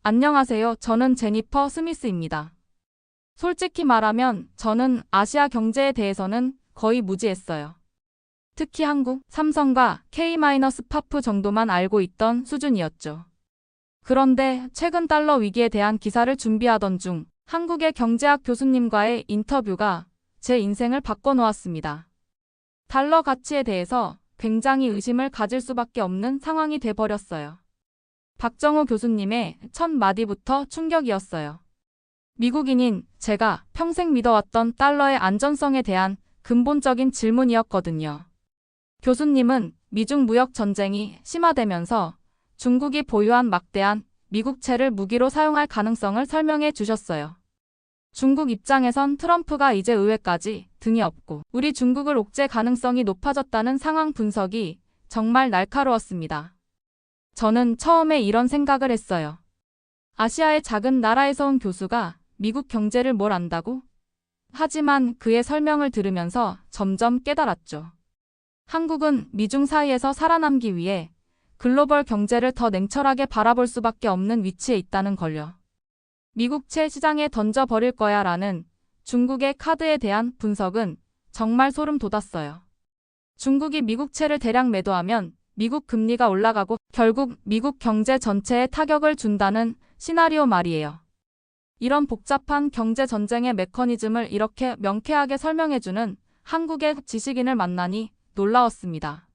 안녕하세요. 저는 제니퍼 스미스입니다. 솔직히 말하면 저는 아시아 경제에 대해서는 거의 무지했어요. 특히 한국, 삼성과 K-파프 정도만 알고 있던 수준이었죠. 그런데 최근 달러 위기에 대한 기사를 준비하던 중 한국의 경제학 교수님과의 인터뷰가 제 인생을 바꿔놓았습니다. 달러 가치에 대해서 굉장히 의심을 가질 수밖에 없는 상황이 돼버렸어요. 박정호 교수님의 첫 마디부터 충격이었어요. 미국인인 제가 평생 믿어왔던 달러의 안전성에 대한 근본적인 질문이었거든요. 교수님은 미중 무역 전쟁이 심화되면서 중국이 보유한 막대한 미국채를 무기로 사용할 가능성을 설명해 주셨어요. 중국 입장에선 트럼프가 이제 의회까지 등이 없고 우리 중국을 옥죄 가능성이 높아졌다는 상황 분석이 정말 날카로웠습니다. 저는 처음에 이런 생각을 했어요. 아시아의 작은 나라에서 온 교수가 미국 경제를 뭘 안다고? 하지만 그의 설명을 들으면서 점점 깨달았죠. 한국은 미중 사이에서 살아남기 위해 글로벌 경제를 더 냉철하게 바라볼 수밖에 없는 위치에 있다는 걸요. 미국채 시장에 던져버릴 거야 라는 중국의 카드에 대한 분석은 정말 소름 돋았어요. 중국이 미국채를 대량 매도하면 미국 금리가 올라가고 결국 미국 경제 전체에 타격을 준다는 시나리오 말이에요. 이런 복잡한 경제 전쟁의 메커니즘을 이렇게 명쾌하게 설명해주는 한국의 지식인을 만나니 놀라웠습니다.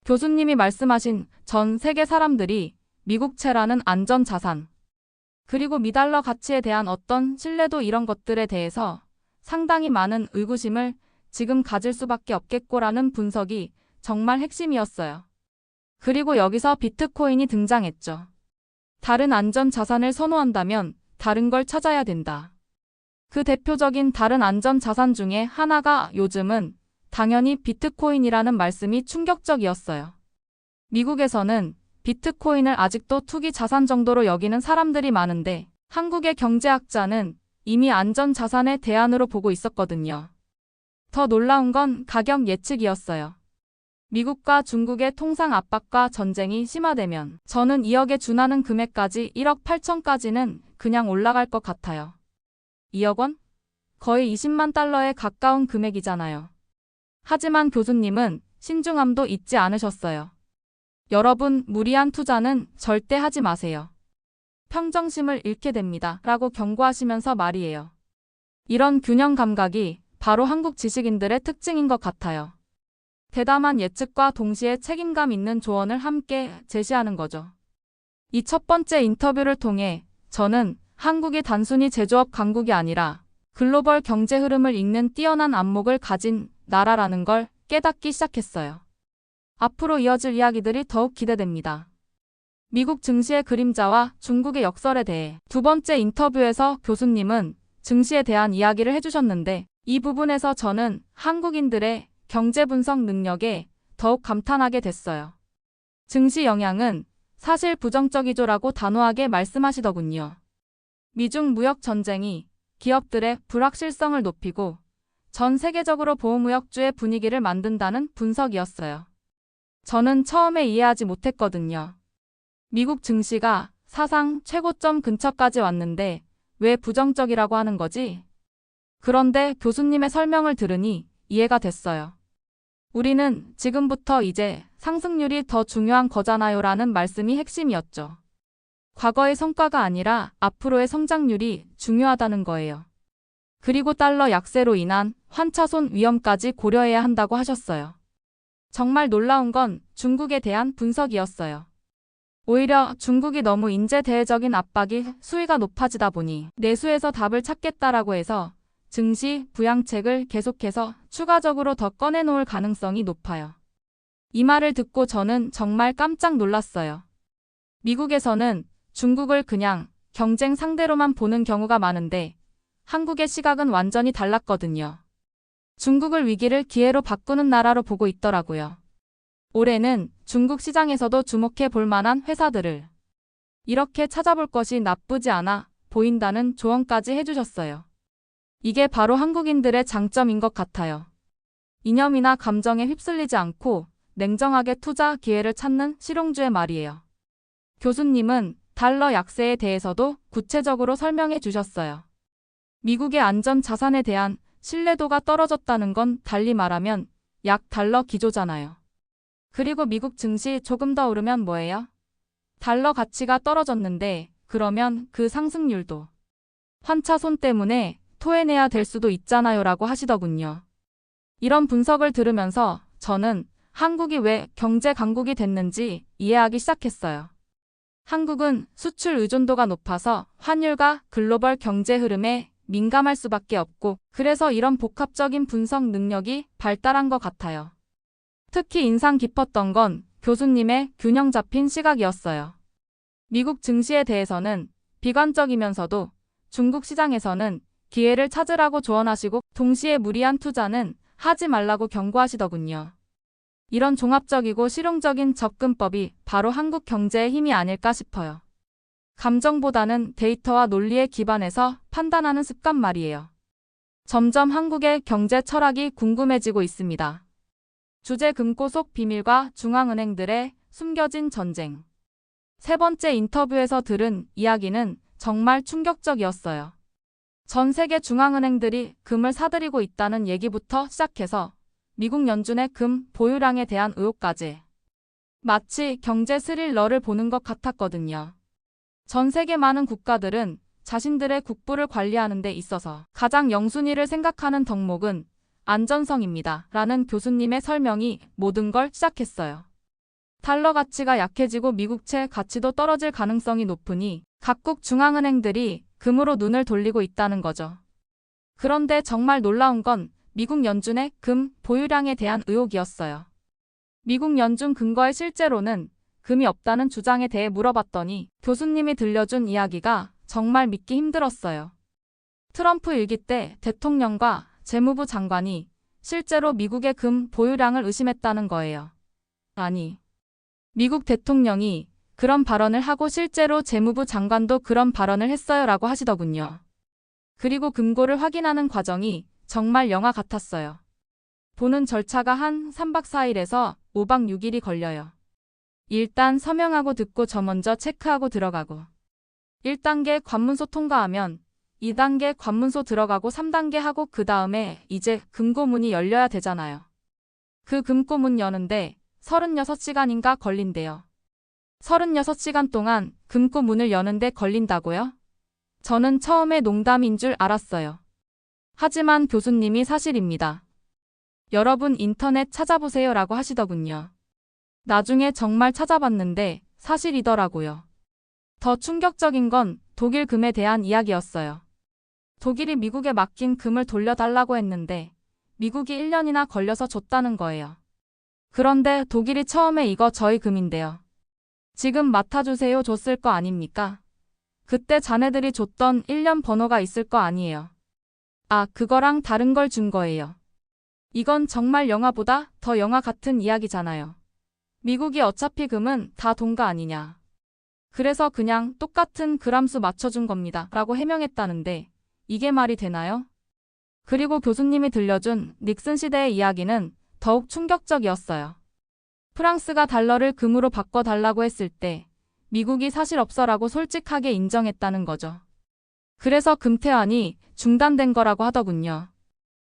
교수님이 말씀하신 전 세계 사람들이 미국채라는 안전자산, 그리고 미달러 가치에 대한 어떤 신뢰도 이런 것들에 대해서 상당히 많은 의구심을 지금 가질 수밖에 없겠고라는 분석이 정말 핵심이었어요. 그리고 여기서 비트코인이 등장했죠. 다른 안전자산을 선호한다면 다른 걸 찾아야 된다. 그 대표적인 다른 안전자산 중에 하나가 요즘은 당연히 비트코인이라는 말씀이 충격적이었어요. 미국에서는 비트코인을 아직도 투기 자산 정도로 여기는 사람들이 많은데 한국의 경제학자는 이미 안전자산의 대안으로 보고 있었거든요. 더 놀라운 건 가격 예측이었어요. 미국과 중국의 통상 압박과 전쟁이 심화되면 저는 2억에 준하는 금액까지 1억 8천까지는 그냥 올라갈 것 같아요. 2억 원? 거의 20만 달러에 가까운 금액이잖아요. 하지만 교수님은 신중함도 잊지 않으셨어요. 여러분, 무리한 투자는 절대 하지 마세요. 평정심을 잃게 됩니다. 라고 경고하시면서 말이에요. 이런 균형 감각이 바로 한국 지식인들의 특징인 것 같아요. 대담한 예측과 동시에 책임감 있는 조언을 함께 제시하는 거죠. 이 첫 번째 인터뷰를 통해 저는 한국이 단순히 제조업 강국이 아니라 글로벌 경제 흐름을 읽는 뛰어난 안목을 가진 나라라는 걸 깨닫기 시작했어요. 앞으로 이어질 이야기들이 더욱 기대됩니다. 미국 증시의 그림자와 중국의 역설에 대해 두 번째 인터뷰에서 교수님은 증시에 대한 이야기를 해주셨는데 이 부분에서 저는 한국인들의 경제 분석 능력에 더욱 감탄하게 됐어요. 증시 영향은 사실 부정적이죠라고 단호하게 말씀하시더군요. 미중 무역 전쟁이 기업들의 불확실성을 높이고 전 세계적으로 보호무역주의 분위기를 만든다는 분석이었어요. 저는 처음에 이해하지 못했거든요. 미국 증시가 사상 최고점 근처까지 왔는데 왜 부정적이라고 하는 거지? 그런데 교수님의 설명을 들으니 이해가 됐어요. 우리는 지금부터 이제 상승률이 더 중요한 거잖아요 라는 말씀이 핵심이었죠. 과거의 성과가 아니라 앞으로의 성장률이 중요하다는 거예요. 그리고 달러 약세로 인한 환차손 위험까지 고려해야 한다고 하셨어요. 정말 놀라운 건 중국에 대한 분석이었어요. 오히려 중국이 너무 인재대외적인 압박이 수위가 높아지다 보니 내수에서 답을 찾겠다라고 해서 증시 부양책을 계속해서 추가적으로 더 꺼내놓을 가능성이 높아요. 이 말을 듣고 저는 정말 깜짝 놀랐어요. 미국에서는 중국을 그냥 경쟁 상대로만 보는 경우가 많은데 한국의 시각은 완전히 달랐거든요. 중국을 위기를 기회로 바꾸는 나라로 보고 있더라고요. 올해는 중국 시장에서도 주목해 볼 만한 회사들을 이렇게 찾아볼 것이 나쁘지 않아 보인다는 조언까지 해주셨어요. 이게 바로 한국인들의 장점인 것 같아요. 이념이나 감정에 휩쓸리지 않고 냉정하게 투자 기회를 찾는 실용주의 말이에요. 교수님은 달러 약세에 대해서도 구체적으로 설명해 주셨어요. 미국의 안전 자산에 대한 신뢰도가 떨어졌다는 건 달리 말하면 약 달러 기조잖아요. 그리고 미국 증시 조금 더 오르면 뭐예요? 달러 가치가 떨어졌는데 그러면 그 상승률도 환차손 때문에 토해내야 될 수도 있잖아요 라고 하시더군요. 이런 분석을 들으면서 저는 한국이 왜 경제 강국이 됐는지 이해하기 시작했어요. 한국은 수출 의존도가 높아서 환율과 글로벌 경제 흐름에 민감할 수밖에 없고 그래서 이런 복합적인 분석 능력이 발달한 것 같아요. 특히 인상 깊었던 건 교수님의 균형 잡힌 시각이었어요. 미국 증시에 대해서는 비관적이면서도 중국 시장에서는 기회를 찾으라고 조언하시고 동시에 무리한 투자는 하지 말라고 경고하시더군요. 이런 종합적이고 실용적인 접근법이 바로 한국 경제의 힘이 아닐까 싶어요. 감정보다는 데이터와 논리에 기반해서 판단하는 습관 말이에요. 점점 한국의 경제 철학이 궁금해지고 있습니다. 주제 금고 속 비밀과 중앙은행들의 숨겨진 전쟁. 세 번째 인터뷰에서 들은 이야기는 정말 충격적이었어요. 전 세계 중앙은행들이 금을 사들이고 있다는 얘기부터 시작해서 미국 연준의 금 보유량에 대한 의혹까지. 마치 경제 스릴러를 보는 것 같았거든요. 전 세계 많은 국가들은 자신들의 국부를 관리하는 데 있어서 가장 영순위를 생각하는 덕목은 안전성입니다. 라는 교수님의 설명이 모든 걸 시작했어요. 달러 가치가 약해지고 미국채 가치도 떨어질 가능성이 높으니 각국 중앙은행들이 금으로 눈을 돌리고 있다는 거죠. 그런데 정말 놀라운 건 미국 연준의 금 보유량에 대한 의혹이었어요. 미국 연준 근거에 실제로는 금이 없다는 주장에 대해 물어봤더니 교수님이 들려준 이야기가 정말 믿기 힘들었어요. 트럼프 일기 때 대통령과 재무부 장관이 실제로 미국의 금 보유량을 의심했다는 거예요. 아니, 미국 대통령이 그런 발언을 하고 실제로 재무부 장관도 그런 발언을 했어요 라고 하시더군요. 그리고 금고를 확인하는 과정이 정말 영화 같았어요. 보는 절차가 한 3박 4일에서 5박 6일이 걸려요. 일단 서명하고 듣고 저 먼저 체크하고 들어가고 1단계 관문소 통과하면 2단계 관문소 들어가고 3단계 하고 그 다음에 이제 금고문이 열려야 되잖아요. 그 금고문 여는데 36시간인가 걸린대요. 36시간 동안 금고문을 여는데 걸린다고요? 저는 처음에 농담인 줄 알았어요. 하지만 교수님이 사실입니다. 여러분 인터넷 찾아보세요 라고 하시더군요. 나중에 정말 찾아봤는데 사실이더라고요. 더 충격적인 건 독일 금에 대한 이야기였어요. 독일이 미국에 맡긴 금을 돌려달라고 했는데 미국이 1년이나 걸려서 줬다는 거예요. 그런데 독일이 처음에 이거 저희 금인데요. 지금 맡아주세요 줬을 거 아닙니까? 그때 자네들이 줬던 1년 번호가 있을 거 아니에요. 아, 그거랑 다른 걸 준 거예요. 이건 정말 영화보다 더 영화 같은 이야기잖아요. 미국이 어차피 금은 다 동가 아니냐. 그래서 그냥 똑같은 그람수 맞춰준 겁니다. 라고 해명했다는데 이게 말이 되나요? 그리고 교수님이 들려준 닉슨 시대의 이야기는 더욱 충격적이었어요. 프랑스가 달러를 금으로 바꿔달라고 했을 때 미국이 사실 없어라고 솔직하게 인정했다는 거죠. 그래서 금태환이 중단된 거라고 하더군요.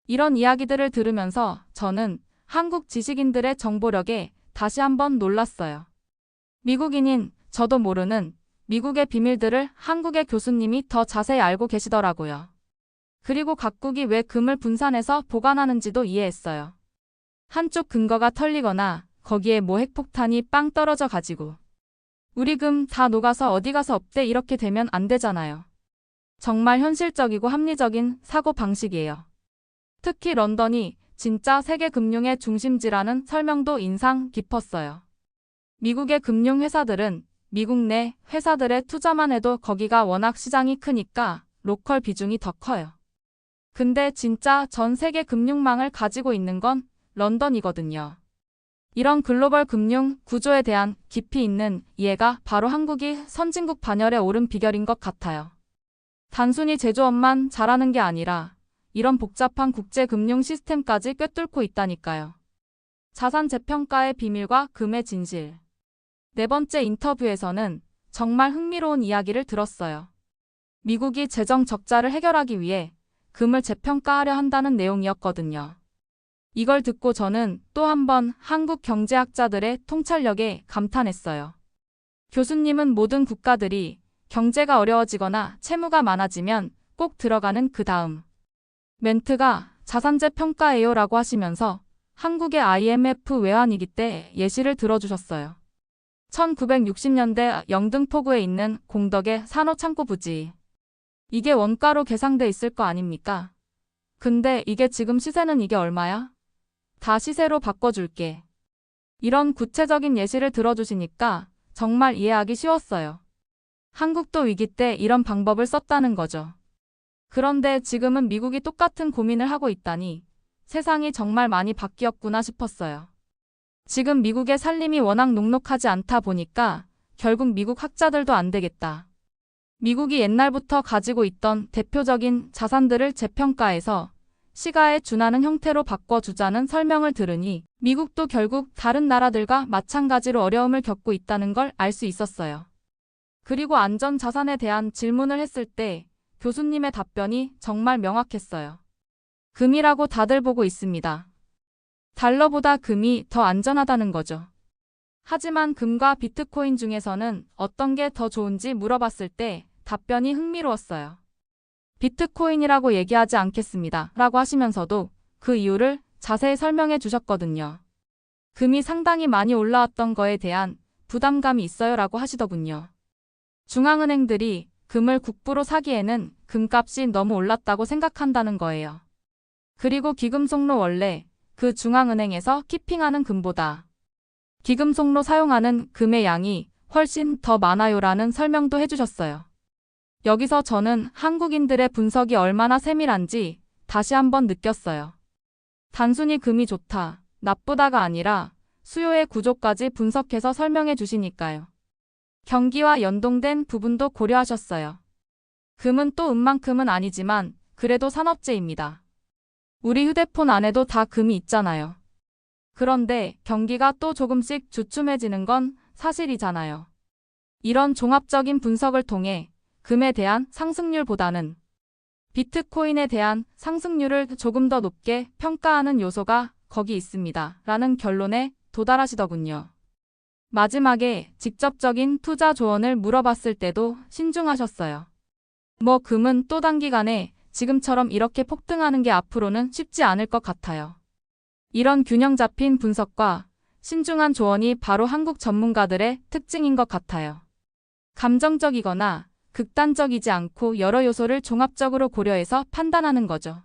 이런 이야기들을 들으면서 저는 한국 지식인들의 정보력에 다시 한번 놀랐어요. 미국인인 저도 모르는 미국의 비밀들을 한국의 교수님이 더 자세히 알고 계시더라고요. 그리고 각국이 왜 금을 분산해서 보관하는지도 이해했어요. 한쪽 근거가 털리거나 거기에 뭐 핵폭탄이 빵 떨어져 가지고 우리 금 다 녹아서 어디 가서 없대 이렇게 되면 안 되잖아요. 정말 현실적이고 합리적인 사고 방식이에요. 특히 런던이 진짜 세계 금융의 중심지라는 설명도 인상 깊었어요. 미국의 금융회사들은 미국 내 회사들의 투자만 해도 거기가 워낙 시장이 크니까 로컬 비중이 더 커요. 근데 진짜 전 세계 금융망을 가지고 있는 건 런던이거든요. 이런 글로벌 금융 구조에 대한 깊이 있는 이해가 바로 한국이 선진국 반열에 오른 비결인 것 같아요. 단순히 제조업만 잘하는 게 아니라 이런 복잡한 국제 금융 시스템까지 꿰뚫고 있다니까요. 자산 재평가의 비밀과 금의 진실. 네 번째 인터뷰에서는 정말 흥미로운 이야기를 들었어요. 미국이 재정 적자를 해결하기 위해 금을 재평가하려 한다는 내용이었거든요. 이걸 듣고 저는 또 한 번 한국 경제학자들의 통찰력에 감탄했어요. 교수님은 모든 국가들이 경제가 어려워지거나 채무가 많아지면 꼭 들어가는 그 다음 멘트가 자산재 평가예요라고 하시면서 한국의 IMF 외환위기 때 예시를 들어주셨어요. 1960년대 영등포구에 있는 공덕의 산호창고 부지. 이게 원가로 계상돼 있을 거 아닙니까? 근데 이게 지금 시세는 이게 얼마야? 다 시세로 바꿔줄게. 이런 구체적인 예시를 들어주시니까 정말 이해하기 쉬웠어요. 한국도 위기 때 이런 방법을 썼다는 거죠. 그런데 지금은 미국이 똑같은 고민을 하고 있다니 세상이 정말 많이 바뀌었구나 싶었어요. 지금 미국의 살림이 워낙 녹록하지 않다 보니까 결국 미국 학자들도 안 되겠다. 미국이 옛날부터 가지고 있던 대표적인 자산들을 재평가해서 시가에 준하는 형태로 바꿔주자는 설명을 들으니 미국도 결국 다른 나라들과 마찬가지로 어려움을 겪고 있다는 걸 알 수 있었어요. 그리고 안전자산에 대한 질문을 했을 때 교수님의 답변이 정말 명확했어요. 금이라고 다들 보고 있습니다. 달러보다 금이 더 안전하다는 거죠. 하지만 금과 비트코인 중에서는 어떤 게 더 좋은지 물어봤을 때 답변이 흥미로웠어요. 비트코인이라고 얘기하지 않겠습니다. 라고 하시면서도 그 이유를 자세히 설명해 주셨거든요. 금이 상당히 많이 올라왔던 거에 대한 부담감이 있어요 라고 하시더군요. 중앙은행들이 금을 국부로 사기에는 금값이 너무 올랐다고 생각한다는 거예요. 그리고 기금속로 원래 그 중앙은행에서 키핑하는 금보다 기금속로 사용하는 금의 양이 훨씬 더 많아요라는 설명도 해주셨어요. 여기서 저는 한국인들의 분석이 얼마나 세밀한지 다시 한번 느꼈어요. 단순히 금이 좋다, 나쁘다가 아니라 수요의 구조까지 분석해서 설명해 주시니까요. 경기와 연동된 부분도 고려하셨어요. 금은 또 은만큼은 아니지만 그래도 산업재입니다. 우리 휴대폰 안에도 다 금이 있잖아요. 그런데 경기가 또 조금씩 주춤해지는 건 사실이잖아요. 이런 종합적인 분석을 통해 금에 대한 상승률보다는 비트코인에 대한 상승률을 조금 더 높게 평가하는 요소가 거기 있습니다. 라는 결론에 도달하시더군요. 마지막에 직접적인 투자 조언을 물어봤을 때도 신중하셨어요. 금은 또 단기간에 지금처럼 이렇게 폭등하는 게 앞으로는 쉽지 않을 것 같아요. 이런 균형 잡힌 분석과 신중한 조언이 바로 한국 전문가들의 특징인 것 같아요. 감정적이거나 극단적이지 않고 여러 요소를 종합적으로 고려해서 판단하는 거죠.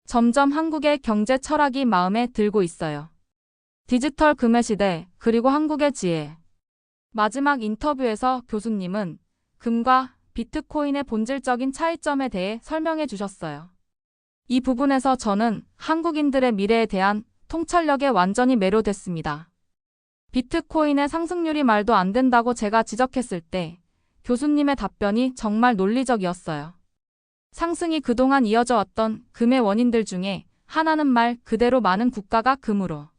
점점 한국의 경제 철학이 마음에 들고 있어요. 디지털 금의 시대, 그리고 한국의 지혜. 마지막 인터뷰에서 교수님은 금과 비트코인의 본질적인 차이점에 대해 설명해 주셨어요. 이 부분에서 저는 한국인들의 미래에 대한 통찰력에 완전히 매료됐습니다. 비트코인의 상승률이 말도 안 된다고 제가 지적했을 때 교수님의 답변이 정말 논리적이었어요. 상승이 그동안 이어져 왔던 금의 원인들 중에 하나는 말 그대로 많은 국가가 금으로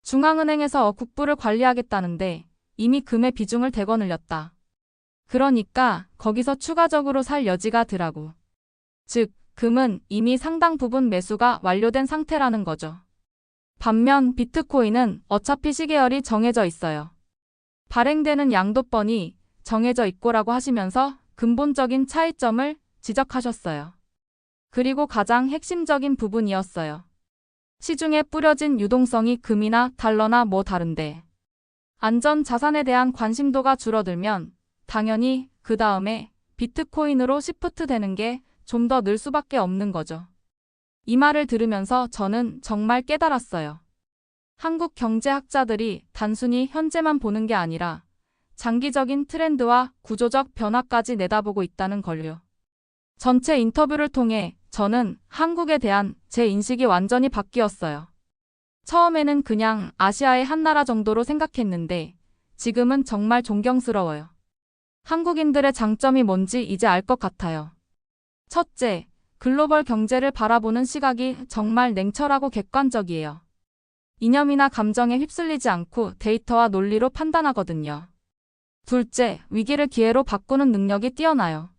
중앙은행에서 국부를 관리하겠다는데 이미 금의 비중을 대거 늘렸다. 그러니까 거기서 추가적으로 살 여지가 덜하고. 즉, 금은 이미 상당 부분 매수가 완료된 상태라는 거죠. 반면 비트코인은 어차피 시계열이 정해져 있어요. 발행되는 양도 뻔히 정해져 있고라고 하시면서 근본적인 차이점을 지적하셨어요. 그리고 가장 핵심적인 부분이었어요. 시중에 뿌려진 유동성이 금이나 달러나 뭐 다른데 안전 자산에 대한 관심도가 줄어들면 당연히 그 다음에 비트코인으로 시프트 되는 게 좀 더 늘 수밖에 없는 거죠. 이 말을 들으면서 저는 정말 깨달았어요. 한국 경제학자들이 단순히 현재만 보는 게 아니라 장기적인 트렌드와 구조적 변화까지 내다보고 있다는 걸요. 전체 인터뷰를 통해 저는 한국에 대한 제 인식이 완전히 바뀌었어요. 처음에는 그냥 아시아의 한 나라 정도로 생각했는데 지금은 정말 존경스러워요. 한국인들의 장점이 뭔지 이제 알 것 같아요. 첫째, 글로벌 경제를 바라보는 시각이 정말 냉철하고 객관적이에요. 이념이나 감정에 휩쓸리지 않고 데이터와 논리로 판단하거든요. 둘째, 위기를 기회로 바꾸는 능력이 뛰어나요.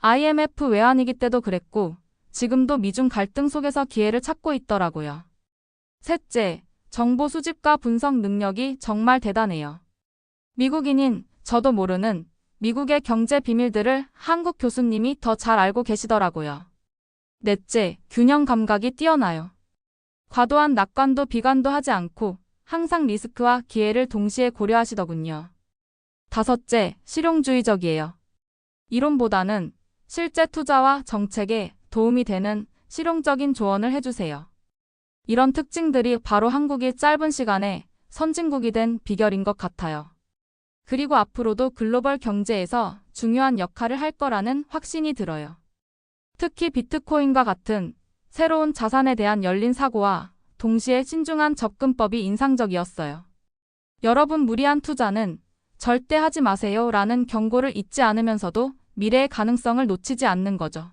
IMF 외환위기 때도 그랬고, 지금도 미중 갈등 속에서 기회를 찾고 있더라고요. 셋째, 정보 수집과 분석 능력이 정말 대단해요. 미국인인 저도 모르는 미국의 경제 비밀들을 한국 교수님이 더 잘 알고 계시더라고요. 넷째, 균형 감각이 뛰어나요. 과도한 낙관도 비관도 하지 않고 항상 리스크와 기회를 동시에 고려하시더군요. 다섯째, 실용주의적이에요. 이론보다는 실제 투자와 정책에 도움이 되는 실용적인 조언을 해주세요. 이런 특징들이 바로 한국이 짧은 시간에 선진국이 된 비결인 것 같아요. 그리고 앞으로도 글로벌 경제에서 중요한 역할을 할 거라는 확신이 들어요. 특히 비트코인과 같은 새로운 자산에 대한 열린 사고와 동시에 신중한 접근법이 인상적이었어요. 여러분, 무리한 투자는 절대 하지 마세요 라는 경고를 잊지 않으면서도 미래의 가능성을 놓치지 않는 거죠.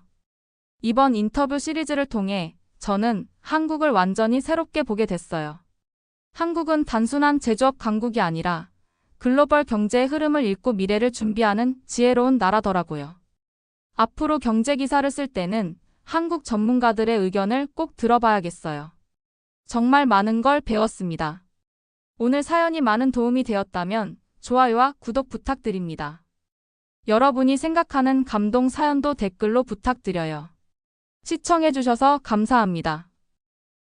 이번 인터뷰 시리즈를 통해 저는 한국을 완전히 새롭게 보게 됐어요. 한국은 단순한 제조업 강국이 아니라 글로벌 경제의 흐름을 읽고 미래를 준비하는 지혜로운 나라더라고요. 앞으로 경제 기사를 쓸 때는 한국 전문가들의 의견을 꼭 들어봐야겠어요. 정말 많은 걸 배웠습니다. 오늘 사연이 많은 도움이 되었다면 좋아요와 구독 부탁드립니다. 여러분이 생각하는 감동 사연도 댓글로 부탁드려요. 시청해주셔서 감사합니다.